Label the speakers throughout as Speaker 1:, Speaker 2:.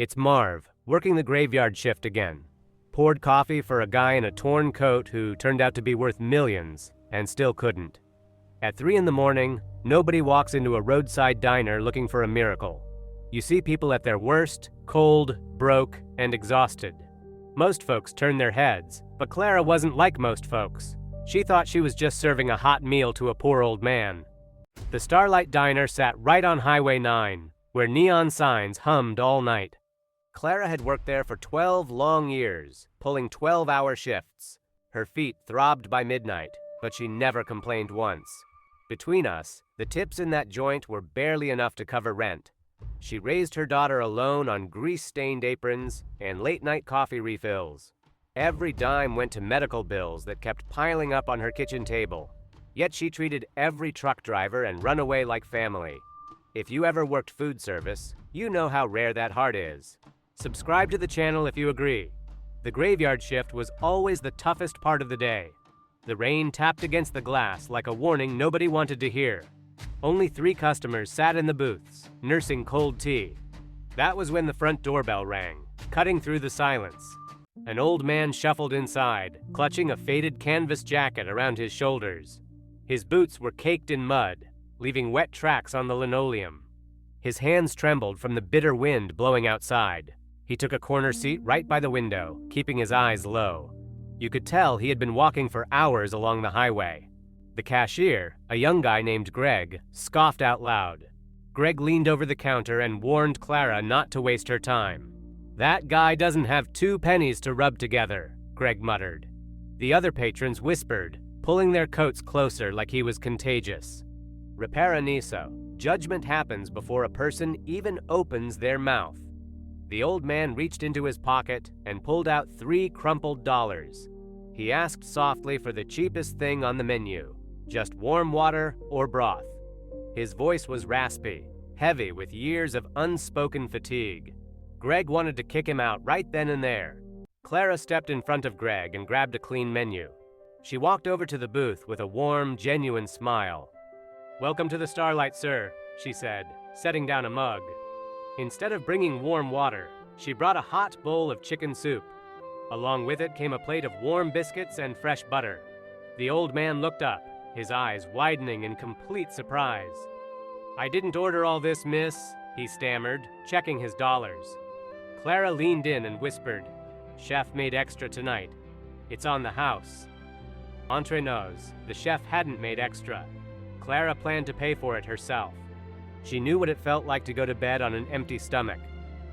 Speaker 1: It's Marv, working the graveyard shift again. Poured coffee for a guy in a torn coat who turned out to be worth millions, and still couldn't. At 3 in the morning, nobody walks into a roadside diner looking for a miracle. You see people at their worst, cold, broke, and exhausted. Most folks turn their heads, but Clara wasn't like most folks. She thought she was just serving a hot meal to a poor old man. The Starlight diner sat right on Highway 9, where neon signs hummed all night. Clara had worked there for 12 long years, pulling 12-hour shifts. Her feet throbbed by midnight, but she never complained once. Between us, the tips in that joint were barely enough to cover rent. She raised her daughter alone on grease-stained aprons and late-night coffee refills. Every dime went to medical bills that kept piling up on her kitchen table. Yet she treated every truck driver and runaway like family. If you ever worked food service, you know how rare that heart is. Subscribe to the channel if you agree. The graveyard shift was always the toughest part of the day. The rain tapped against the glass like a warning nobody wanted to hear. Only 3 customers sat in the booths, nursing cold tea. That was when the front doorbell rang, cutting through the silence. An old man shuffled inside, clutching a faded canvas jacket around his shoulders. His boots were caked in mud, leaving wet tracks on the linoleum. His hands trembled from the bitter wind blowing outside. He took a corner seat right by the window, keeping his eyes low. You could tell he had been walking for hours along the highway. The cashier, a young guy named Greg, scoffed out loud. Greg leaned over the counter and warned Clara not to waste her time. "That guy doesn't have 2 pennies to rub together," Greg muttered. The other patrons whispered, pulling their coats closer like he was contagious. Repara niso, judgment happens before a person even opens their mouth. The old man reached into his pocket and pulled out 3 crumpled dollars. He asked softly for the cheapest thing on the menu, just warm water or broth. His voice was raspy, heavy with years of unspoken fatigue. Greg wanted to kick him out right then and there. Clara stepped in front of Greg and grabbed a clean menu. She walked over to the booth with a warm, genuine smile. "Welcome to the Starlight, sir," she said, setting down a mug. Instead of bringing warm water, she brought a hot bowl of chicken soup. Along with it came a plate of warm biscuits and fresh butter. The old man looked up, his eyes widening in complete surprise. "I didn't order all this, miss," he stammered, checking his dollars. Clara leaned in and whispered, "Chef made extra tonight. It's on the house." Entre nous, the chef hadn't made extra. Clara planned to pay for it herself. She knew what it felt like to go to bed on an empty stomach.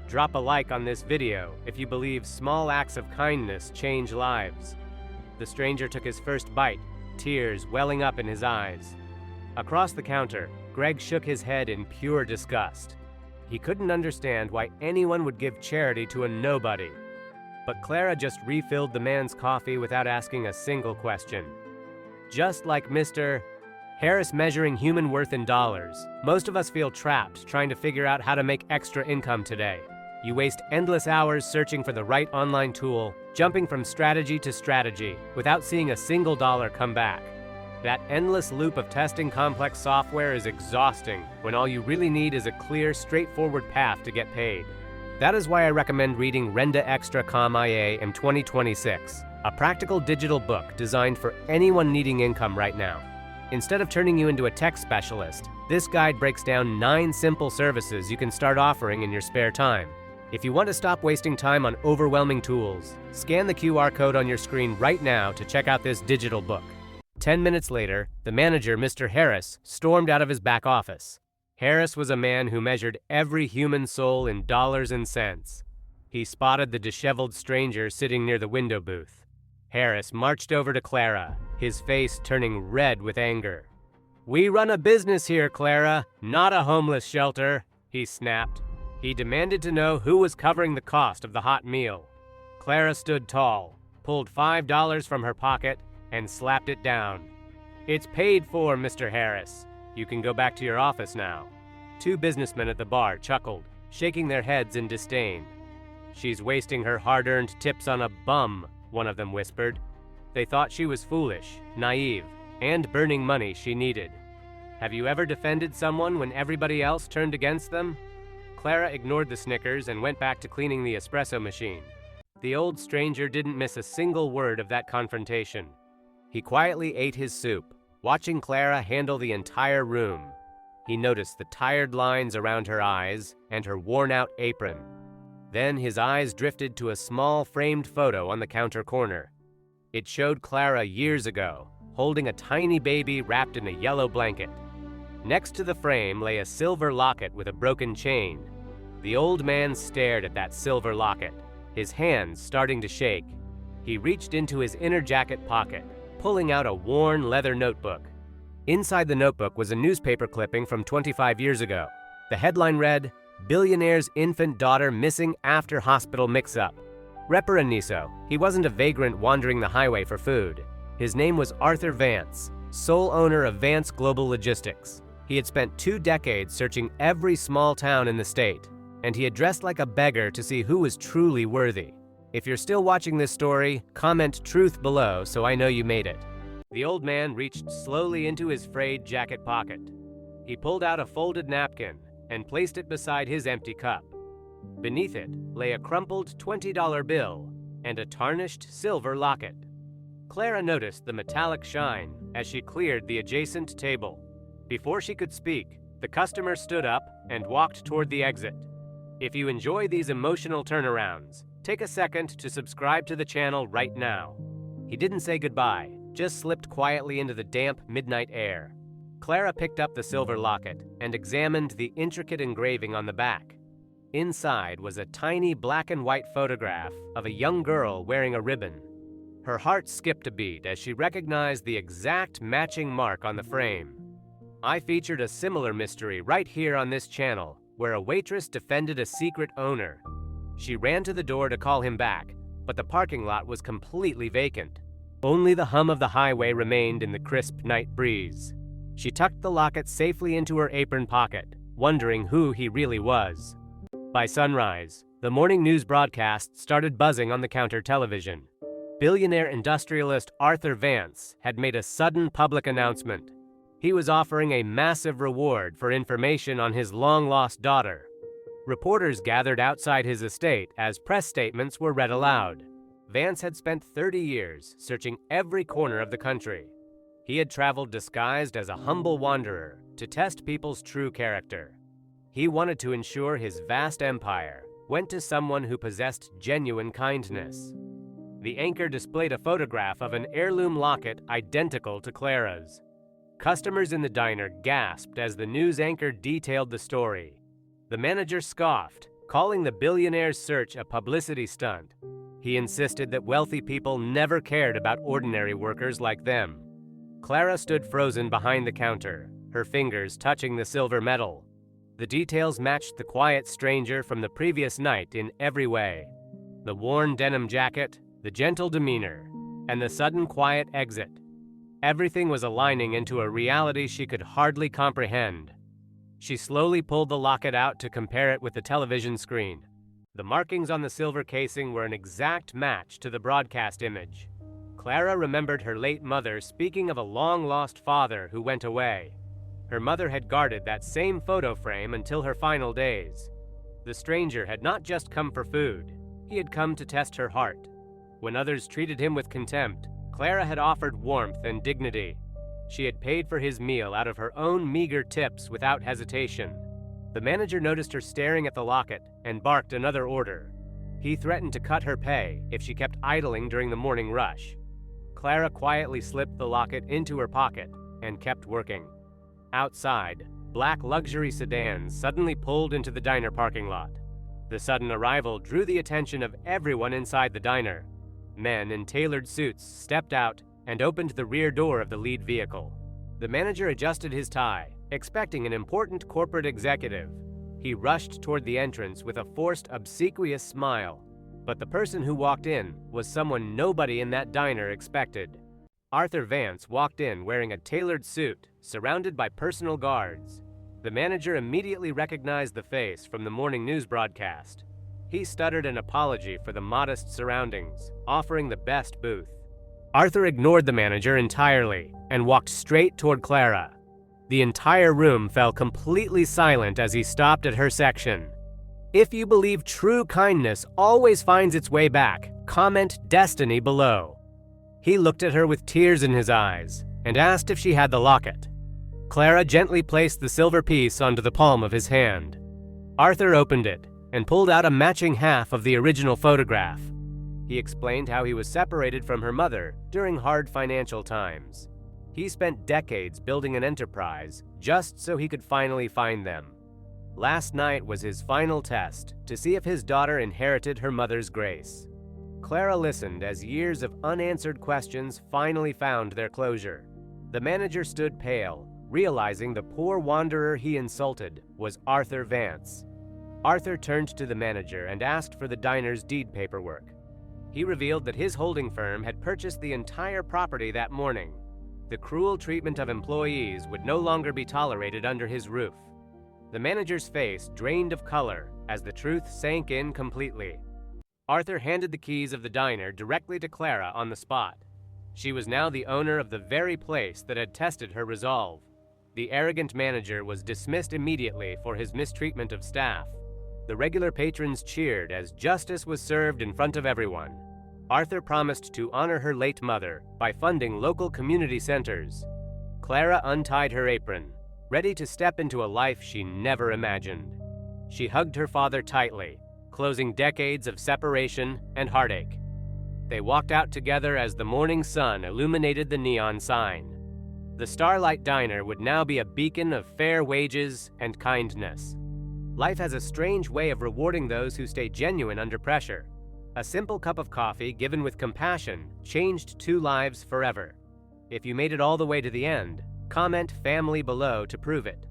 Speaker 1: Drop a like on this video if you believe small acts of kindness change lives. The stranger took his first bite, tears welling up in his eyes. Across the counter, Greg shook his head in pure disgust. He couldn't understand why anyone would give charity to a nobody. But Clara just refilled the man's coffee without asking a single question. Just like Mr. Harris measuring human worth in dollars, most of us feel trapped trying to figure out how to make extra income today. You waste endless hours searching for the right online tool, jumping from strategy to strategy, without seeing a single dollar come back. That endless loop of testing complex software is exhausting when all you really need is a clear, straightforward path to get paid. That is why I recommend reading Renda Extra Com IA in 2026, a practical digital book designed for anyone needing income right now. Instead of turning you into a tech specialist, this guide breaks down 9 simple services you can start offering in your spare time. If you want to stop wasting time on overwhelming tools, scan the QR code on your screen right now to check out this digital book. 10 minutes later, the manager, Mr. Harris, stormed out of his back office. Harris was a man who measured every human soul in dollars and cents. He spotted the disheveled stranger sitting near the window booth. Harris marched over to Clara, his face turning red with anger. "We run a business here, Clara, not a homeless shelter," he snapped. He demanded to know who was covering the cost of the hot meal. Clara stood tall, pulled $5 from her pocket, and slapped it down. "It's paid for, Mr. Harris. You can go back to your office now." 2 businessmen at the bar chuckled, shaking their heads in disdain. "She's wasting her hard-earned tips on a bum," one of them whispered. They thought she was foolish, naive, and burning money she needed. Have you ever defended someone when everybody else turned against them? Clara ignored the Snickers and went back to cleaning the espresso machine. The old stranger didn't miss a single word of that confrontation. He quietly ate his soup, watching Clara handle the entire room. He noticed the tired lines around her eyes and her worn-out apron. Then his eyes drifted to a small framed photo on the counter corner. It showed Clara years ago, holding a tiny baby wrapped in a yellow blanket. Next to the frame lay a silver locket with a broken chain. The old man stared at that silver locket, his hands starting to shake. He reached into his inner jacket pocket, pulling out a worn leather notebook. Inside the notebook was a newspaper clipping from 25 years ago. The headline read, "Billionaire's infant daughter missing after hospital mix-up." Reparaniso, he wasn't a vagrant wandering the highway for food. His name was Arthur Vance, sole owner of Vance Global Logistics. He had spent 2 decades searching every small town in the state, and he had dressed like a beggar to see who was truly worthy. If you're still watching this story, comment truth below so I know you made it. The old man reached slowly into his frayed jacket pocket. He pulled out a folded napkin and placed it beside his empty cup. Beneath it lay a crumpled $20 bill and a tarnished silver locket. Clara noticed the metallic shine as she cleared the adjacent table. Before she could speak, the customer stood up and walked toward the exit. If you enjoy these emotional turnarounds, take a second to subscribe to the channel right now. He didn't say goodbye, just slipped quietly into the damp midnight air. Clara picked up the silver locket and examined the intricate engraving on the back. Inside was a tiny black and white photograph of a young girl wearing a ribbon. Her heart skipped a beat as she recognized the exact matching mark on the frame. I featured a similar mystery right here on this channel, where a waitress defended a secret owner. She ran to the door to call him back, but the parking lot was completely vacant. Only the hum of the highway remained in the crisp night breeze. She tucked the locket safely into her apron pocket, wondering who he really was. By sunrise, the morning news broadcast started buzzing on the counter television. Billionaire industrialist Arthur Vance had made a sudden public announcement. He was offering a massive reward for information on his long-lost daughter. Reporters gathered outside his estate as press statements were read aloud. Vance had spent 30 years searching every corner of the country. He had traveled disguised as a humble wanderer to test people's true character. He wanted to ensure his vast empire went to someone who possessed genuine kindness. The anchor displayed a photograph of an heirloom locket identical to Clara's. Customers in the diner gasped as the news anchor detailed the story. The manager scoffed, calling the billionaire's search a publicity stunt. He insisted that wealthy people never cared about ordinary workers like them. Clara stood frozen behind the counter, her fingers touching the silver medal. The details matched the quiet stranger from the previous night in every way. The worn denim jacket, the gentle demeanor, and the sudden quiet exit. Everything was aligning into a reality she could hardly comprehend. She slowly pulled the locket out to compare it with the television screen. The markings on the silver casing were an exact match to the broadcast image. Clara remembered her late mother speaking of a long-lost father who went away. Her mother had guarded that same photo frame until her final days. The stranger had not just come for food. He had come to test her heart. When others treated him with contempt, Clara had offered warmth and dignity. She had paid for his meal out of her own meager tips without hesitation. The manager noticed her staring at the locket and barked another order. He threatened to cut her pay if she kept idling during the morning rush. Clara quietly slipped the locket into her pocket and kept working. Outside, black luxury sedans suddenly pulled into the diner parking lot. The sudden arrival drew the attention of everyone inside the diner. Men in tailored suits stepped out and opened the rear door of the lead vehicle. The manager adjusted his tie, expecting an important corporate executive. He rushed toward the entrance with a forced, obsequious smile. But the person who walked in was someone nobody in that diner expected. Arthur Vance walked in wearing a tailored suit, surrounded by personal guards. The manager immediately recognized the face from the morning news broadcast. He stuttered an apology for the modest surroundings, offering the best booth. Arthur ignored the manager entirely and walked straight toward Clara. The entire room fell completely silent as he stopped at her section. If you believe true kindness always finds its way back, comment Destiny below. He looked at her with tears in his eyes and asked if she had the locket. Clara gently placed the silver piece onto the palm of his hand. Arthur opened it and pulled out a matching half of the original photograph. He explained how he was separated from her mother during hard financial times. He spent decades building an enterprise just so he could finally find them. Last night was his final test to see if his daughter inherited her mother's grace. Clara listened as years of unanswered questions finally found their closure. The manager stood pale, realizing the poor wanderer he insulted was Arthur Vance. Arthur turned to the manager and asked for the diner's deed paperwork. He revealed that his holding firm had purchased the entire property that morning. The cruel treatment of employees would no longer be tolerated under his roof. The manager's face drained of color as the truth sank in completely. Arthur handed the keys of the diner directly to Clara on the spot. She was now the owner of the very place that had tested her resolve. The arrogant manager was dismissed immediately for his mistreatment of staff. The regular patrons cheered as justice was served in front of everyone. Arthur promised to honor her late mother by funding local community centers. Clara untied her apron, ready to step into a life she never imagined. She hugged her father tightly, closing decades of separation and heartache. They walked out together as the morning sun illuminated the neon sign. The Starlight Diner would now be a beacon of fair wages and kindness. Life has a strange way of rewarding those who stay genuine under pressure. A simple cup of coffee given with compassion changed 2 lives forever. If you made it all the way to the end, comment family below to prove it.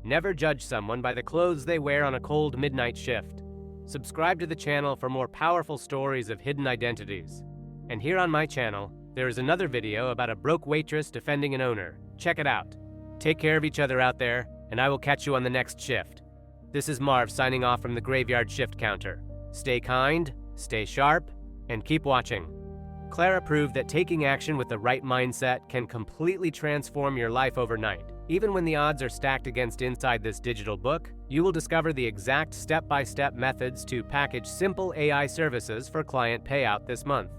Speaker 1: Never judge someone by the clothes they wear on a cold midnight shift. Subscribe to the channel for more powerful stories of hidden identities. And here on my channel, there is another video about a broke waitress defending an owner. Check it out. Take care of each other out there, and I will catch you on the next shift. This is Marv signing off from the graveyard shift counter. Stay kind, stay sharp, and keep watching. Clara proved that taking action with the right mindset can completely transform your life overnight. Even when the odds are stacked against inside this digital book, you will discover the exact step-by-step methods to package simple AI services for client payout this month.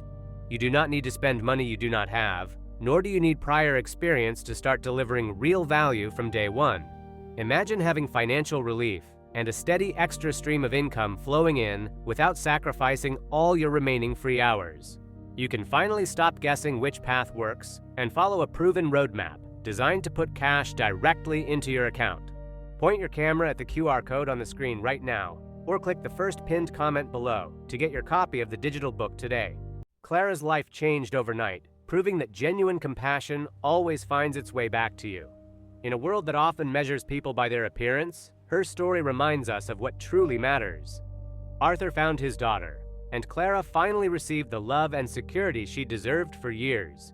Speaker 1: You do not need to spend money you do not have, nor do you need prior experience to start delivering real value from day one. Imagine having financial relief and a steady extra stream of income flowing in without sacrificing all your remaining free hours. You can finally stop guessing which path works and follow a proven roadmap designed to put cash directly into your account. Point your camera at the QR code on the screen right now, or click the first pinned comment below to get your copy of the digital book today. Clara's life changed overnight, proving that genuine compassion always finds its way back to you. In a world that often measures people by their appearance, her story reminds us of what truly matters. Arthur found his daughter, and Clara finally received the love and security she deserved for years.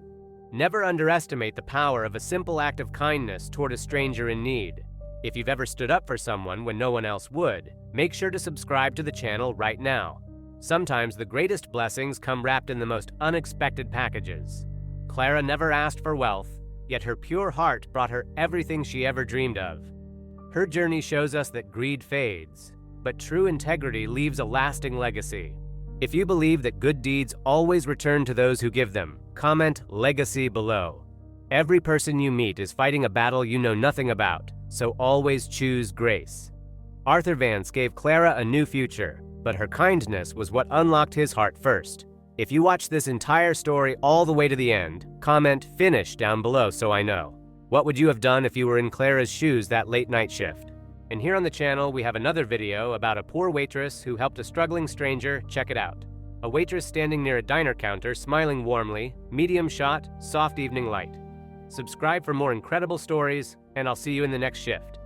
Speaker 1: Never underestimate the power of a simple act of kindness toward a stranger in need. If you've ever stood up for someone when no one else would, make sure to subscribe to the channel right now. Sometimes the greatest blessings come wrapped in the most unexpected packages. Clara never asked for wealth, yet her pure heart brought her everything she ever dreamed of. Her journey shows us that greed fades, but true integrity leaves a lasting legacy. If you believe that good deeds always return to those who give them, comment legacy below. Every person you meet is fighting a battle you know nothing about, so always choose grace. Arthur Vance gave Clara a new future, but her kindness was what unlocked his heart first. If you watch this entire story all the way to the end, comment finish down below so I know. What would you have done if you were in Clara's shoes that late night shift? And here on the channel we have another video about a poor waitress who helped a struggling stranger. Check it out. A waitress standing near a diner counter smiling warmly, medium shot, soft evening light. Subscribe for more incredible stories, and I'll see you in the next shift.